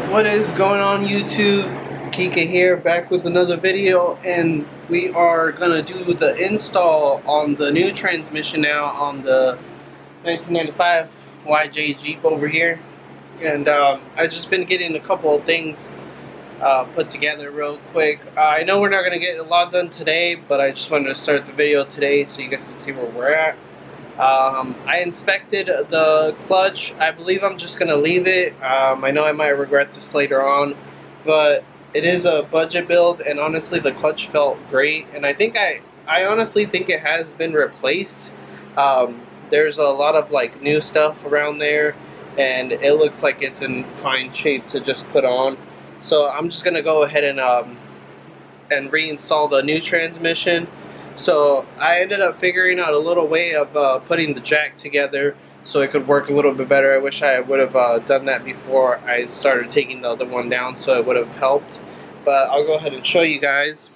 What is going on, YouTube? Kika here, back with another video, and we are gonna do the install on the new transmission now on the 1995 YJ Jeep over here. And I've just been getting a couple of things put together real quick. I know we're not gonna get a lot done today, but I just wanted to start the video today so you guys can see where we're at. I inspected the clutch. I believe I'm just gonna leave it. I know I might regret this later on, but it is a budget build, and honestly the clutch felt great, and I honestly think it has been replaced. There's a lot of like new stuff around there, and it looks like it's in fine shape to just put on. So I'm just gonna go ahead and reinstall the new transmission. So I ended up figuring out a little way of putting the jack together so it could work a little bit better. I wish I would have done that before I started taking the other one down, so it would have helped. But I'll go ahead and show you guys.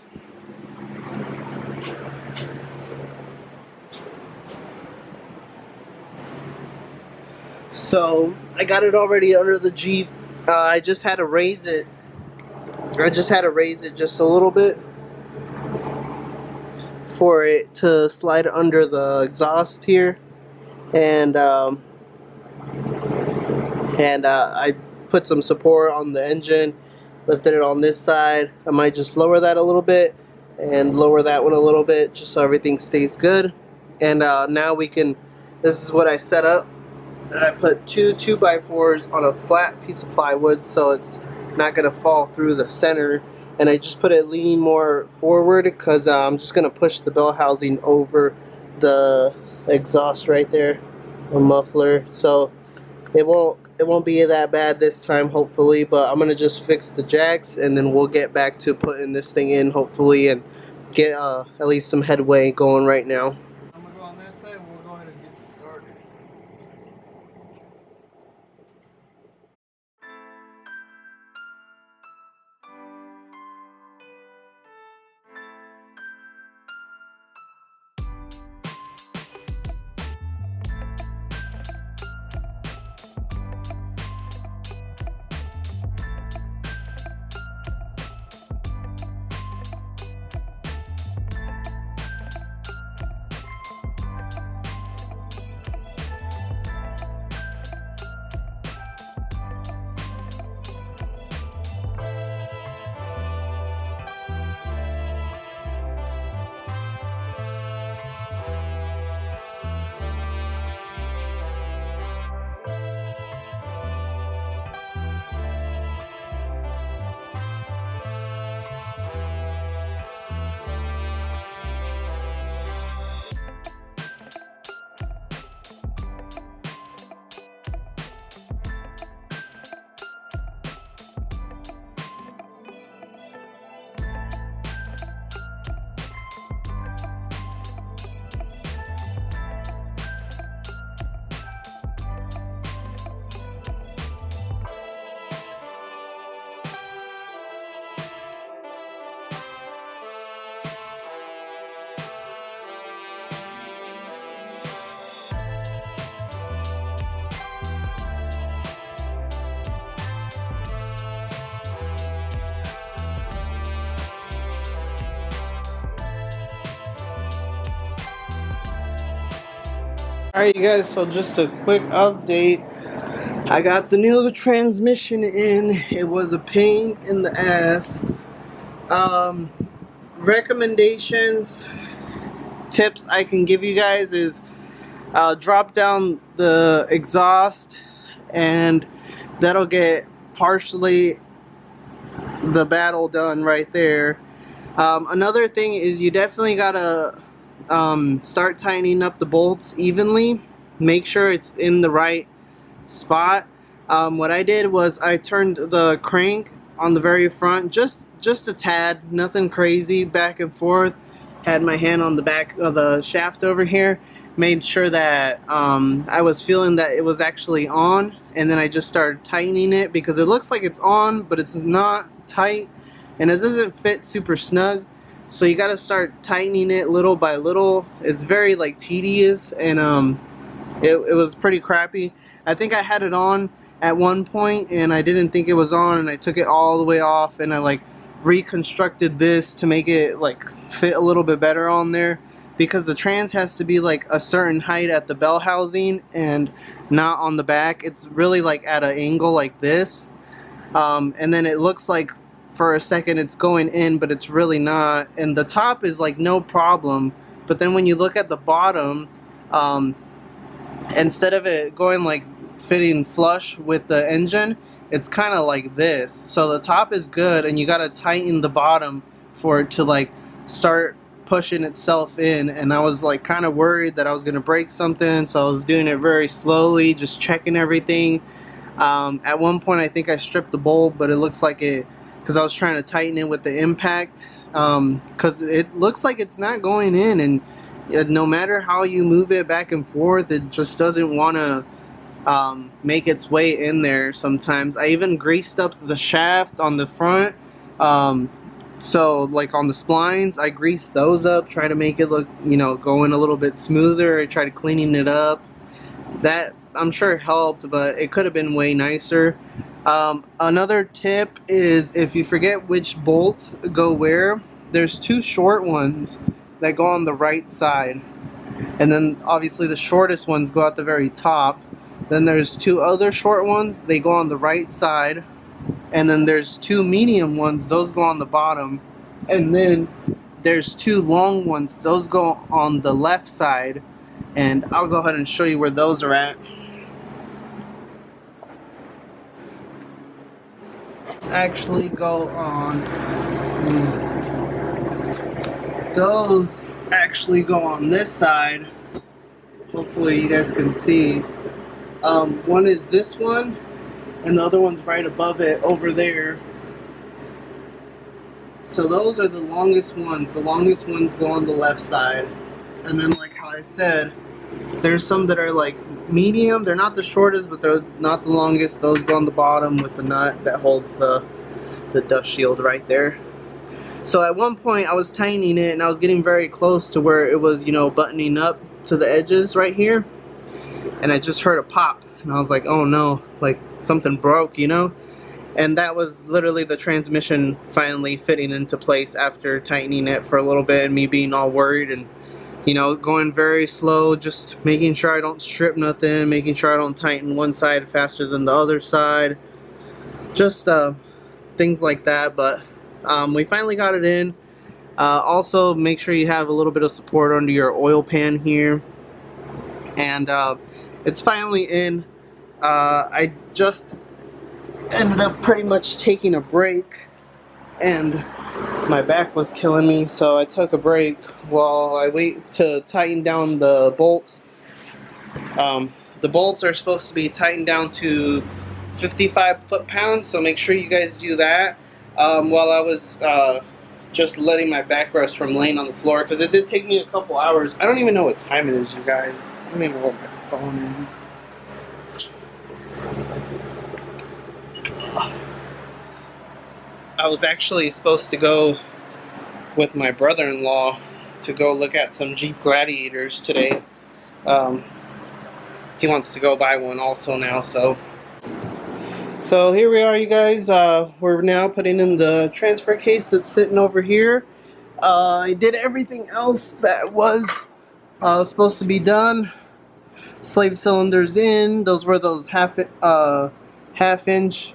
So I got it already under the Jeep. I just had to raise it. Just a little bit for it to slide under the exhaust here, and I put some support on the engine, lifted it on this side. I might just lower that a little bit and lower that one a little bit just so everything stays good. And now we can, this is what I set up. I put two 2x4s on a flat piece of plywood so it's not gonna fall through the center, and I just put it leaning more forward because I'm just gonna push the bell housing over the exhaust right there, the muffler, so it won't be that bad this time, hopefully. But I'm gonna just fix the jacks, and then we'll get back to putting this thing in, hopefully, and get at least some headway going right now. I'm gonna go on that side, and we'll go ahead and get started. Alright, you guys, so just a quick update. I got the new transmission in. It was a pain in the ass. Recommendations, tips I can give you guys is drop down the exhaust, and that'll get partially the battle done right there. Another thing is you definitely gotta start tightening up the bolts evenly. Make sure it's in the right spot. What I did was I turned the crank on the very front just a tad, nothing crazy, back and forth. Had my hand on the back of the shaft over here, made sure that I was feeling that it was actually on, and then I just started tightening it because it looks like it's on but it's not tight and it doesn't fit super snug. So you got to start tightening it little by little. It's very like tedious, and it was pretty crappy. I think I had it on at one point, and I didn't think it was on, and I took it all the way off, and I like reconstructed this to make it like fit a little bit better on there, because the trans has to be like a certain height at the bell housing and not on the back. It's really like at an angle like this, and then it looks like for a second it's going in, but it's really not. And the top is like no problem, but then when you look at the bottom, instead of it going like fitting flush with the engine, it's kind of like this. So the top is good, and you got to tighten the bottom for it to like start pushing itself in. And I was like kind of worried that I was gonna break something, so I was doing it very slowly, just checking everything. At one point I think I stripped the bulb, but it looks like it, because I was trying to tighten it with the impact, because it looks like it's not going in, and no matter how you move it back and forth, it just doesn't want to make its way in there sometimes. I even greased up the shaft on the front, so like on the splines, I greased those up, try to make it look, you know, going a little bit smoother. I tried cleaning it up. That I'm sure helped, but it could have been way nicer. Another tip is, if you forget which bolts go where, there's two short ones that go on the right side, and then obviously the shortest ones go at the very top. Then there's two other short ones, they go on the right side, and then there's two medium ones, those go on the bottom, and then there's two long ones, those go on the left side. And I'll go ahead and show you where those are at. Actually go on, those actually go on this side. Hopefully you guys can see. One is this one, and the other one's right above it over there. So those are the longest ones. The longest ones go on the left side. And then, like how I said, there's some that are like medium. They're not the shortest, but they're not the longest. Those go on the bottom with the nut that holds the dust shield right there. So at one point I was tightening it, and I was getting very close to where it was, you know, buttoning up to the edges right here. And I just heard a pop, and I was like, oh no, like something broke, you know? And that was literally the transmission finally fitting into place after tightening it for a little bit, and me being all worried, and you know, going very slow, just making sure I don't strip nothing, making sure I don't tighten one side faster than the other side, just things like that. But we finally got it in. Also, make sure you have a little bit of support under your oil pan here, and it's finally in. I just ended up pretty much taking a break, and my back was killing me, so I took a break while I wait to tighten down the bolts. The bolts are supposed to be tightened down to 55 foot-pounds, so make sure you guys do that while I was just letting my back rest from laying on the floor, because it did take me a couple hours. I don't even know what time it is, you guys. I don't even know what my phone is. I was actually supposed to go with my brother-in-law to go look at some Jeep Gladiators today. He wants to go buy one also now, so here we are, you guys. We're now putting in the transfer case that's sitting over here. I did everything else that was supposed to be done. Slave cylinders in. Those were those half-inch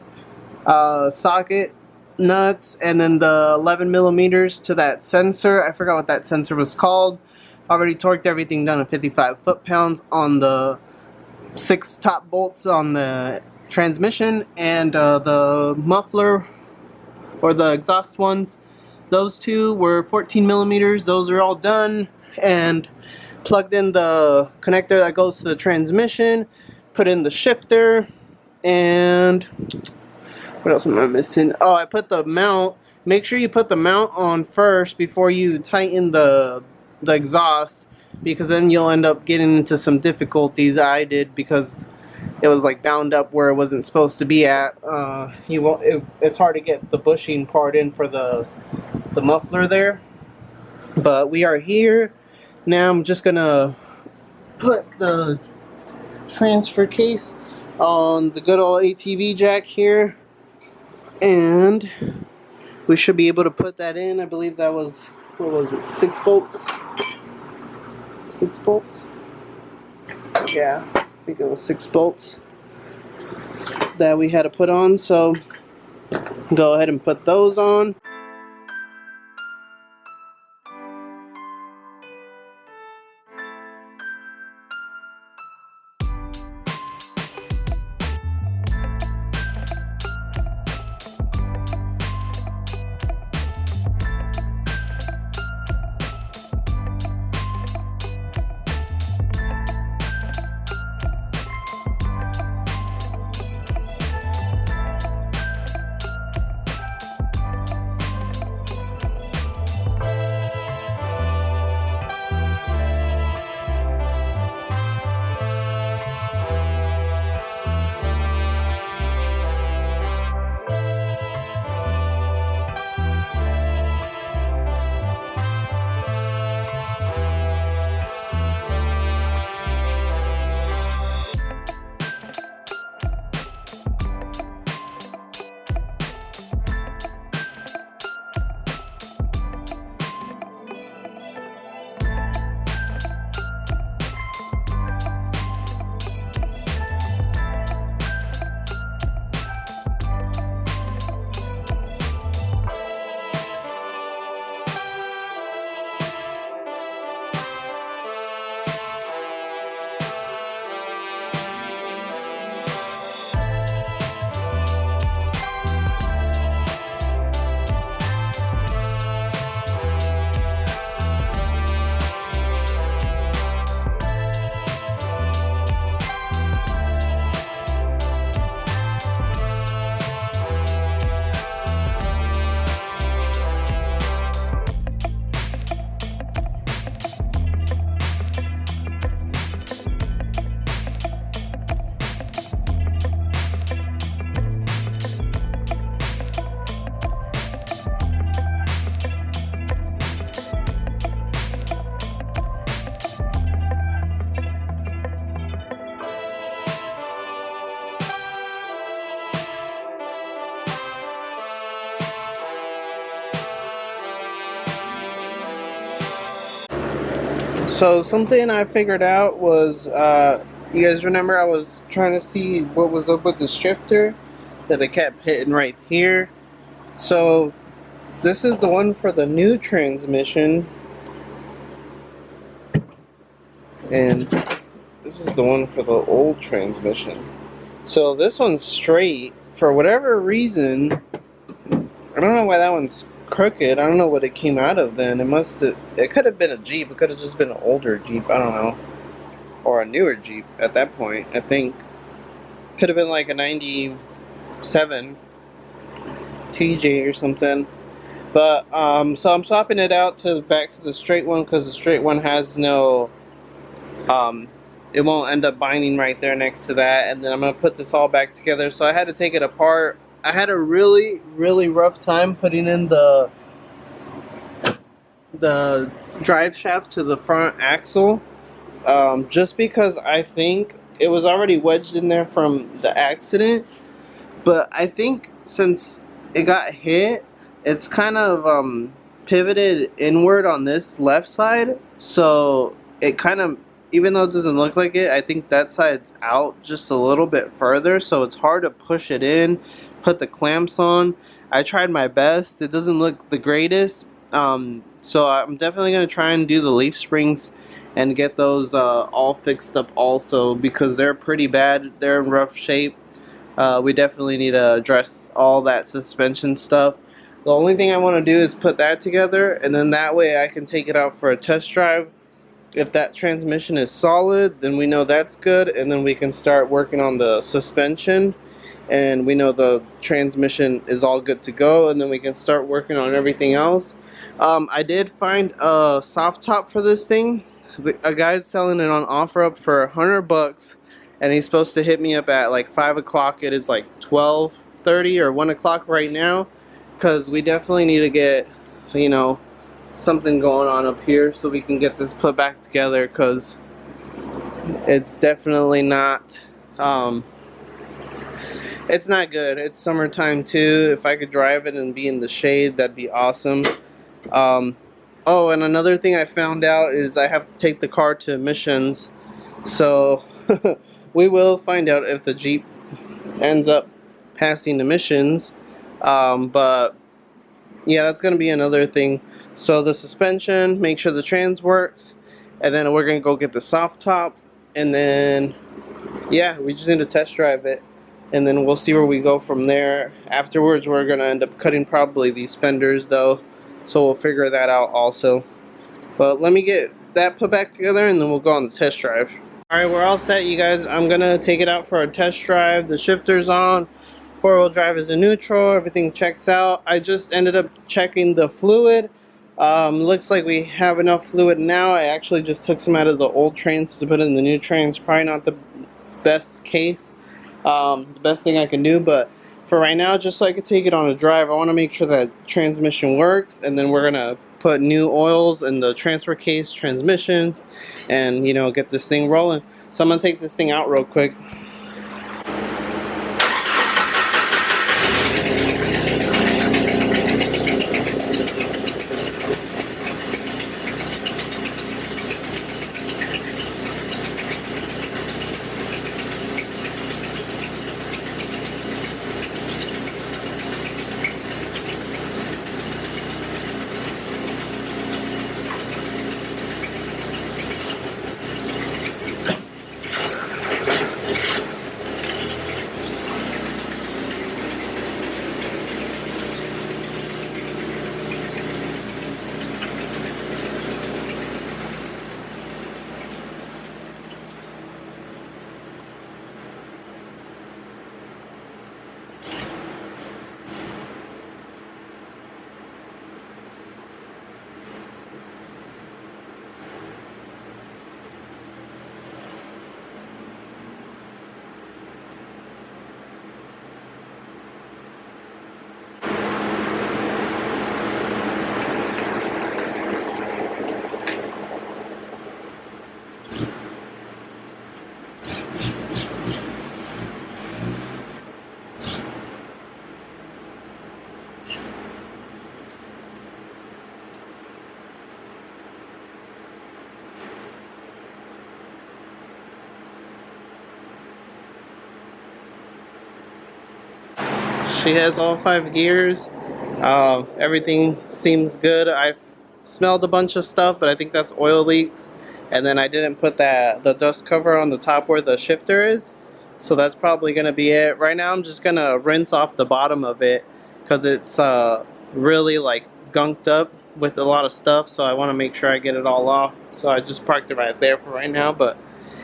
socket nuts, and then the 11 millimeters to that sensor. I forgot what that sensor was called. Already torqued everything down to 55 foot-pounds on the 6 top bolts on the transmission, and the muffler, or the exhaust ones, those two were 14 millimeters. Those are all done, and plugged in the connector that goes to the transmission, put in the shifter, and what else am I missing? Oh, I put the mount. Make sure you put the mount on first before you tighten the exhaust, because then you'll end up getting into some difficulties. I did, because it was like bound up where it wasn't supposed to be at. It's hard to get the bushing part in for the muffler there. But we are here. Now I'm just gonna put the transfer case on the good old ATV jack here, and we should be able to put that in. I believe that was, what was it, 6 bolts? 6 bolts? Yeah, I think it was 6 bolts that we had to put on, so go ahead and put those on. So something I figured out was, you guys remember I was trying to see what was up with the shifter that it kept hitting right here. So this is the one for the new transmission, and this is the one for the old transmission. So this one's straight. For whatever reason, I don't know why that one's crooked. I don't know what it came out of then. It could have been a Jeep. It could have just been an older Jeep. I don't know. Or a newer Jeep at that point, I think. Could have been like a 97 TJ or something. But, so I'm swapping it out back to the straight one, because the straight one has no, it won't end up binding right there next to that. And then I'm going to put this all back together. So I had to take it apart. I had a really rough time putting in the drive shaft to the front axle, just because I think it was already wedged in there from the accident. But I think since it got hit, it's kind of pivoted inward on this left side, so it kind of, even though it doesn't look like it, I think that side's out just a little bit further, so it's hard to push it in, put the clamps on. I tried my best. It doesn't look the greatest, so I'm definitely going to try and do the leaf springs and get those all fixed up also, because they're pretty bad. They're in rough shape. We definitely need to address all that suspension stuff. The only thing I want to do is put that together, and then that way I can take it out for a test drive. If that transmission is solid, then we know that's good, and then we can start working on the suspension, and we know the transmission is all good to go, and then we can start working on everything else. I did find a soft top for this thing. A guy's selling it on OfferUp for 100 bucks, and he's supposed to hit me up at like 5 o'clock. It is like 12:30 or 1 o'clock right now, because we definitely need to get, you know, something going on up here so we can get this put back together, because it's definitely not It's not good. It's summertime too. If I could drive it and be in the shade, that'd be awesome. Oh, and another thing I found out is I have to take the car to emissions. So we will find out if the Jeep ends up passing emissions. But yeah, that's going to be another thing. So the suspension, make sure the trans works. And then we're going to go get the soft top. And then, yeah, we just need to test drive it. And then we'll see where we go from there. Afterwards, we're going to end up cutting probably these fenders, though. So we'll figure that out also. But let me get that put back together, and then we'll go on the test drive. Alright, we're all set, you guys. I'm going to take it out for a test drive. The shifter's on. Four-wheel drive is in neutral. Everything checks out. I just ended up checking the fluid. Looks like we have enough fluid now. I actually just took some out of the old trans to put in the new trans. Probably not the best case. The best thing I can do, but for right now, just so I can take it on a drive, I want to make sure that transmission works, and then we're gonna put new oils in the transfer case, transmissions, and you know, get this thing rolling. So I'm gonna take this thing out real quick. She has all 5 gears. Everything seems good. I've smelled a bunch of stuff, but I think that's oil leaks. And then I didn't put the dust cover on the top where the shifter is. So that's probably going to be it. Right now I'm just going to rinse off the bottom of it because it's really like gunked up with a lot of stuff. So I want to make sure I get it all off. So I just parked it right there for right now. But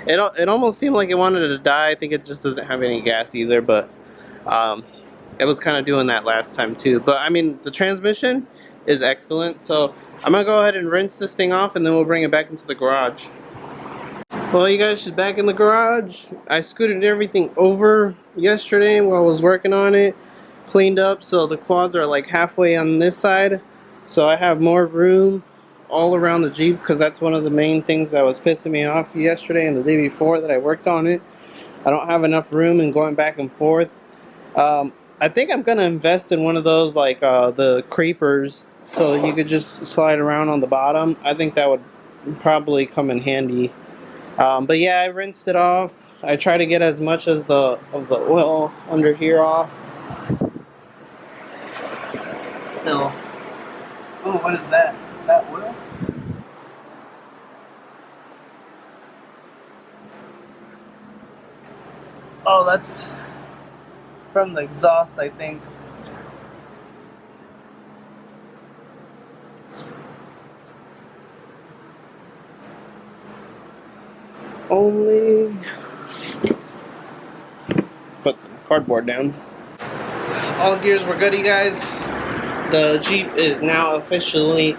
it almost seemed like it wanted to die. I think it just doesn't have any gas either. But it was kind of doing that last time too. But I mean, the transmission is excellent. So I'm gonna go ahead and rinse this thing off, and then we'll bring it back into the garage. Well, you guys, she's back in the garage. I scooted everything over yesterday while I was working on it. Cleaned up, so the quads are like halfway on this side. So I have more room all around the Jeep, because that's one of the main things that was pissing me off yesterday and the day before that I worked on it. I don't have enough room and going back and forth. I think I'm gonna invest in one of those, like the creepers, so you could just slide around on the bottom. I think that would probably come in handy. But yeah, I rinsed it off. I try to get as much as of the oil under here off. Still. Oh, what is that? Is that oil? Oh, that's from the exhaust, I think. Only put some cardboard down. All gears were good, you guys. The Jeep is now officially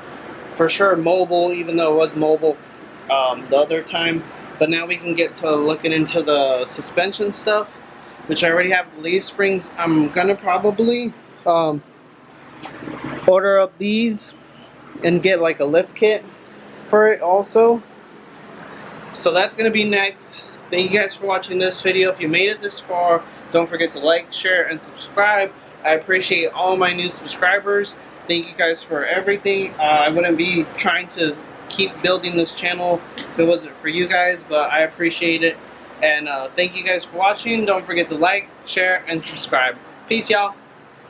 for sure mobile, even though it was mobile the other time. But now we can get to looking into the suspension stuff, which I already have the leaf springs. I'm gonna probably order up these and get like a lift kit for it also. So that's gonna be next. Thank you guys for watching this video. If you made it this far, don't forget to like, share, and subscribe. I appreciate all my new subscribers. Thank you guys for everything. I wouldn't be trying to keep building this channel if it wasn't for you guys, but I appreciate it. And thank you guys for watching. Don't forget to like, share, and subscribe. Peace, y'all.